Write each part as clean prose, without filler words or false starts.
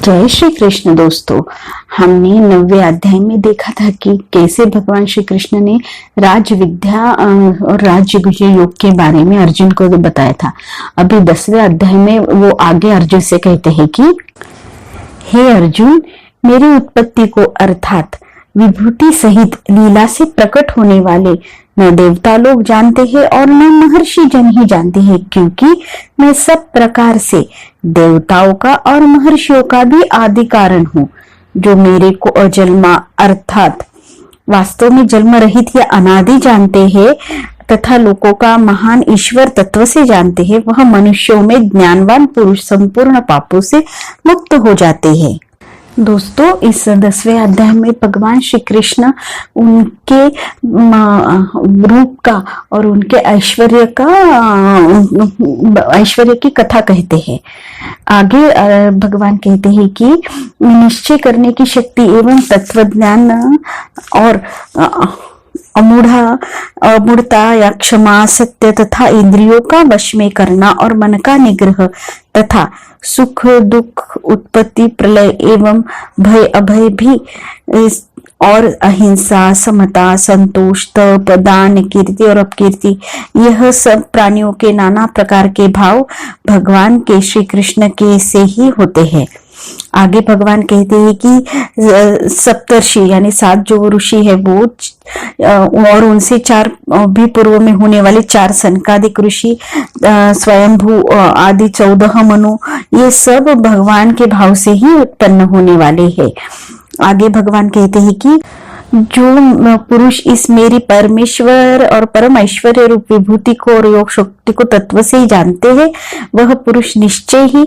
जय श्री कृष्ण। दोस्तों, हमने 9वें अध्याय में देखा था कि कैसे भगवान श्री कृष्ण ने राज विद्या और राज्य विजय योग के बारे में अर्जुन को बताया था। अभी 10वें अध्याय में वो आगे अर्जुन से कहते हैं कि हे अर्जुन, मेरी उत्पत्ति को अर्थात विभूति सहित लीला से प्रकट होने वाले न देवता लोग जानते हैं और न महर्षि जन ही जानते हैं, क्योंकि मैं सब प्रकार से देवताओं का और महर्षियों का भी आदि कारण हूँ। जो मेरे को अजन्मा अर्थात वास्तव में जन्म रहित या अनादि जानते हैं तथा लोगों का महान ईश्वर तत्व से जानते हैं, वह मनुष्यों में ज्ञानवान पुरुष संपूर्ण पापों से मुक्त हो जाते हैं। दोस्तों, इस 10वें अध्याय में भगवान श्री कृष्ण उनके रूप का और उनके ऐश्वर्य की कथा कहते हैं। आगे भगवान कहते हैं कि निश्चय करने की शक्ति एवं तत्वज्ञान और अमूढ़ता या क्षमा, सत्य तथा इंद्रियों का वश में करना और मन का निग्रह तथा सुख दुख, उत्पत्ति, प्रलय एवं भय अभय भी और अहिंसा, समता, संतोष, तप, दान, कीर्ति और अपकीर्ति, यह सब प्राणियों के नाना प्रकार के भाव भगवान के श्री कृष्ण के से ही होते हैं। आगे भगवान कहते हैं कि सप्तर्षि यानी 7 जो ऋषि है वो और उनसे 4 भी पूर्व में होने वाले 4 सनकादिक ऋषि, स्वयंभू आदि 14 मनु, ये सब भगवान के भाव से ही उत्पन्न होने वाले हैं। आगे भगवान कहते हैं कि जो पुरुष इस मेरी परमेश्वर और परम ऐश्वर्य रूप विभूति को और योग शक्ति को तत्व से ही जानते हैं, वह पुरुष निश्चय ही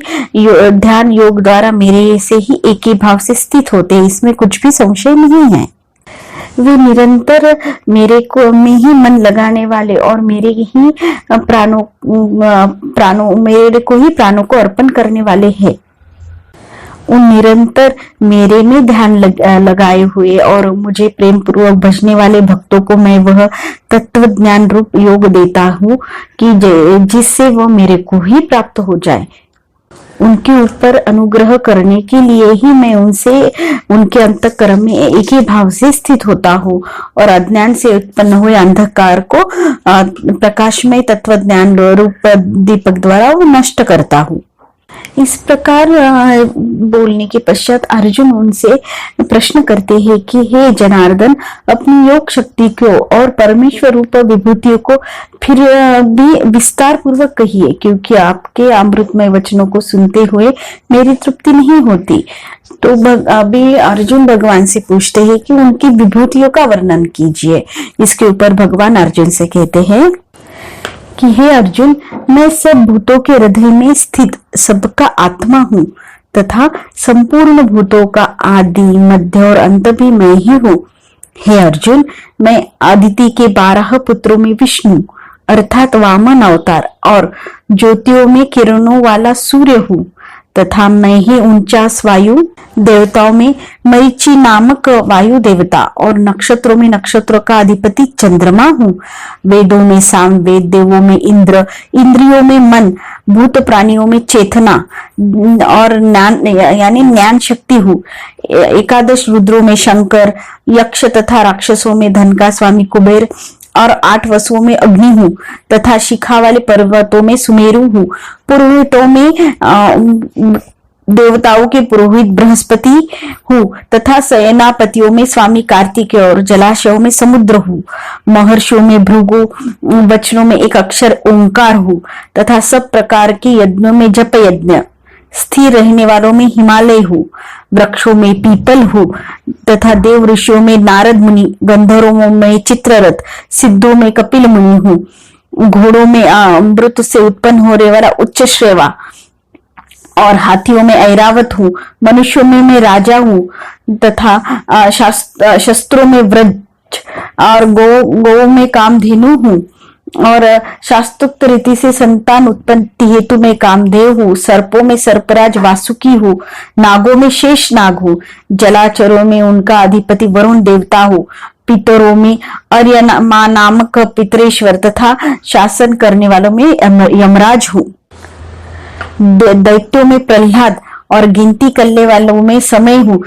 ध्यान योग द्वारा मेरे से ही एक ही भाव से स्थित होते हैं। इसमें कुछ भी संशय नहीं है। वे निरंतर मेरे को में ही मन लगाने वाले और मेरे को ही प्राणों को अर्पण करने वाले हैं। उन निरंतर मेरे में ध्यान लगाए हुए और मुझे प्रेम पूर्वक भजने वाले भक्तों को मैं वह तत्व ज्ञान रूप योग देता हूँ कि जिससे वह मेरे को ही प्राप्त हो जाए। उनके ऊपर अनुग्रह करने के लिए ही मैं उनके अंतःकरण में एक ही भाव से स्थित होता हूँ और अज्ञान से उत्पन्न हुए अंधकार को प्रकाशमय तत्व ज्ञान रूप दीपक द्वारा वो नष्ट करता हूँ। इस प्रकार बोलने के पश्चात अर्जुन उनसे प्रश्न करते हैं कि हे जनार्दन, अपनी योग शक्ति को और परमेश्वर रूप विभूतियों को फिर भी विस्तार पूर्वक कहिए, क्योंकि आपके अमृतमय वचनों को सुनते हुए मेरी तृप्ति नहीं होती। तो अभी अर्जुन भगवान से पूछते हैं कि उनकी विभूतियों का वर्णन कीजिए। इसके ऊपर भगवान अर्जुन से कहते हैं कि हे अर्जुन, मैं सब भूतों के हृदय में स्थित सबका आत्मा हूँ तथा संपूर्ण भूतों का आदि मध्य और अंत भी मैं ही हूँ। हे अर्जुन, मैं आदिति के 12 पुत्रों में विष्णु अर्थात वामन अवतार और ज्योतियों में किरणों वाला सूर्य हूँ तथा मैं ही 49 वायु देवताओं में मरीचि नामक वायु देवता और नक्षत्रों में नक्षत्रों का अधिपति चंद्रमा हूँ। वेदों में साम वेद, देवों में इंद्र, इंद्रियों में मन, भूत प्राणियों में चेतना और ज्ञान यानी ज्ञान शक्ति हूँ। 11 रुद्रों में शंकर, यक्ष तथा राक्षसों में धन का स्वामी कुबेर और 8 वसुओं में अग्नि हूँ तथा शिखा वाले पर्वतों में सुमेरु हूँ। पुरोहितों में देवताओं के पुरोहित बृहस्पति हूँ तथा सेनापतियों में स्वामी कार्तिक और जलाशयों में समुद्र हूँ। महर्षियों में भृगु, वचनों में एक अक्षर ओंकार हूँ तथा सब प्रकार के यज्ञों में जप यज्ञ, स्थिर रहने वालों में हिमालय हूँ। वृक्षों में पीपल हूँ तथा देव ऋषियों में नारद मुनि, गंधर्वों में चित्ररथ, सिद्धों में कपिल मुनि हूँ। घोड़ों में अमृत से उत्पन्न होने वाला उच्च श्रेवा और हाथियों में ऐरावत हूँ। मनुष्यों में मैं राजा हूँ तथा शस्त्रों में व्रज और गौ में कामधेनु हूँ और शास्त्रोक्त रीति से संतान उत्पत्ति हेतु में कामदेव हूँ। सर्पों में सर्पराज वासुकी हूँ। नागों में शेष नाग हूँ। जलाचरों में उनका अधिपति वरुण देवता हूँ। पितरों में अर्यमा नामक पितरेश्वर तथा शासन करने वालों में यमराज हूँ। दैत्यों में प्रहलाद और गिनती करने वालों में समय हूँ,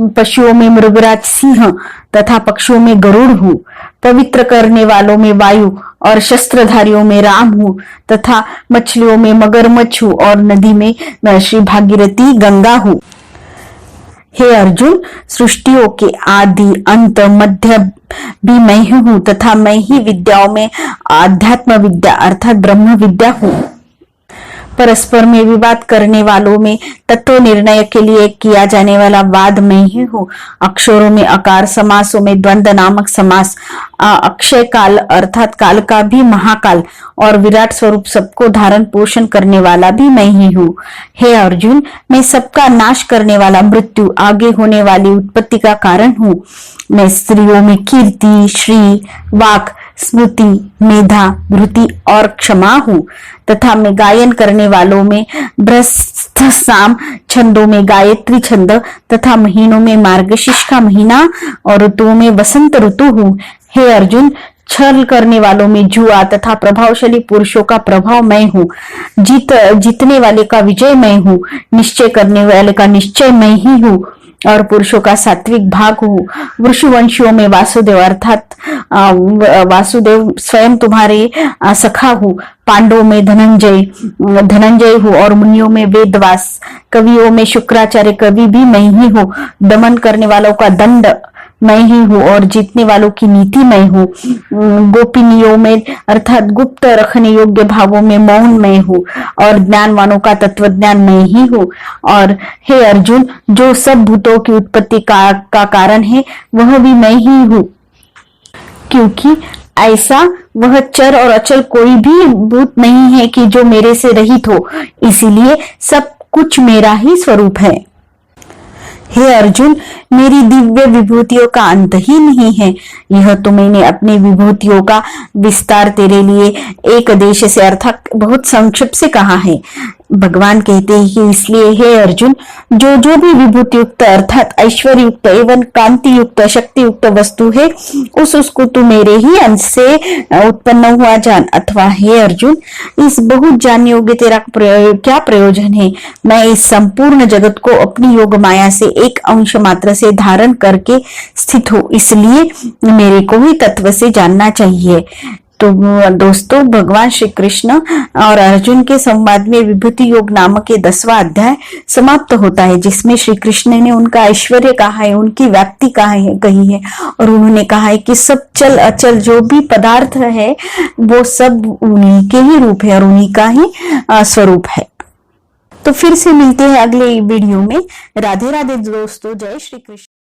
पशुओं में मृगराज सिंह तथा पक्षियों में गरुड़ हूँ, पवित्र करने वालों में वायु और शस्त्रधारियों में राम हूँ तथा मछलियों में मगरमच्छ हूँ और नदी में श्री भागीरथी गंगा हूँ। हे अर्जुन, सृष्टियों के आदि अंत मध्य भी मैं ही हूँ तथा मैं ही विद्याओं में आध्यात्म विद्या अर्थात ब्रह्म विद्या हूँ। परस्पर में विवाद करने वालों में तत्व निर्णय के लिए किया जाने वाला वाद मैं ही हूँ। अक्षरों में आकार, समासों में द्वंद्व नामक समास, अक्षय काल अर्थात काल का भी महाकाल और विराट स्वरूप सबको धारण पोषण करने वाला भी मैं ही हूँ। हे अर्जुन, मैं सबका नाश करने वाला मृत्यु, आगे होने वाली उत्पत्ति का कारण हूँ। मैं स्त्रियों में कीर्ति, श्री, वाक, स्मृति, मेधा, धृति और क्षमा हूँ तथा मैं गायन करने वालों में बृहस्थ साम, छंदों में गायत्री छंद तथा महीनों में मार्गशीर्ष का महीना और ऋतुओं में वसंत ऋतु हूँ। हे अर्जुन, छल करने वालों में जुआ तथा प्रभावशाली पुरुषों का प्रभाव मैं हूँ। जीतने वाले का विजय मैं हूँ, निश्चय करने वाले का निश्चय मैं ही हूँ और पुरुषों का सात्विक भाग हूँ। वृषवंशियों में वासुदेव अर्थात वासुदेव स्वयं तुम्हारे सखा हूँ। पांडवों में धनंजय हूँ और मुनियों में वेदव्यास, कवियों में शुक्राचार्य कवि भी मैं ही हूँ। दमन करने वालों का दंड मैं ही हूँ और जीतने वालों की नीति मैं हूँ। गोपिनियों में अर्थात गुप्त रखने योग्य भावों में मौन मैं हूँ और ज्ञानवानों का तत्वज्ञान मैं ही हूँ। और हे अर्जुन, जो सब भूतों की उत्पत्ति का कारण है वह भी मैं ही हूँ, क्योंकि ऐसा वह चर और अचल कोई भी भूत नहीं है कि जो मेरे से रहित हो, इसीलिए सब कुछ मेरा ही स्वरूप है। हे अर्जुन, मेरी दिव्य विभूतियों का अंत ही नहीं है। यह तो मैंने अपनी विभूतियों का विस्तार तेरे लिए एक देश से अर्थात बहुत संक्षिप्त से कहा है। भगवान कहते हैं कि इसलिए हे अर्जुन, जो भी विभूति युक्त अर्थात ऐश्वर्य युक्त एवं कांति युक्त शक्ति युक्त वस्तु है उसको तू मेरे ही अंश से उत्पन्न हुआ जान। अथवा हे अर्जुन, इस बहुत जानने योग्य तेरा क्या प्रयोजन है। मैं इस संपूर्ण जगत को अपनी योग माया से एक अंश मात्र से धारण करके स्थित हूँ, इसलिए मेरे को ही तत्व से जानना चाहिए। तो दोस्तों, भगवान श्री कृष्ण और अर्जुन के संवाद में विभूति योग नामक के 10वां अध्याय समाप्त होता है, जिसमें श्री कृष्ण ने उनका ऐश्वर्य कहा है, उनकी व्याप्ति कही है और उन्होंने कहा है कि सब चल अचल जो भी पदार्थ है वो सब उन्हीं के ही रूप है और उन्हीं का ही स्वरूप है। तो फिर से मिलते हैं अगले वीडियो में। राधे राधे दोस्तों, जय श्री कृष्ण।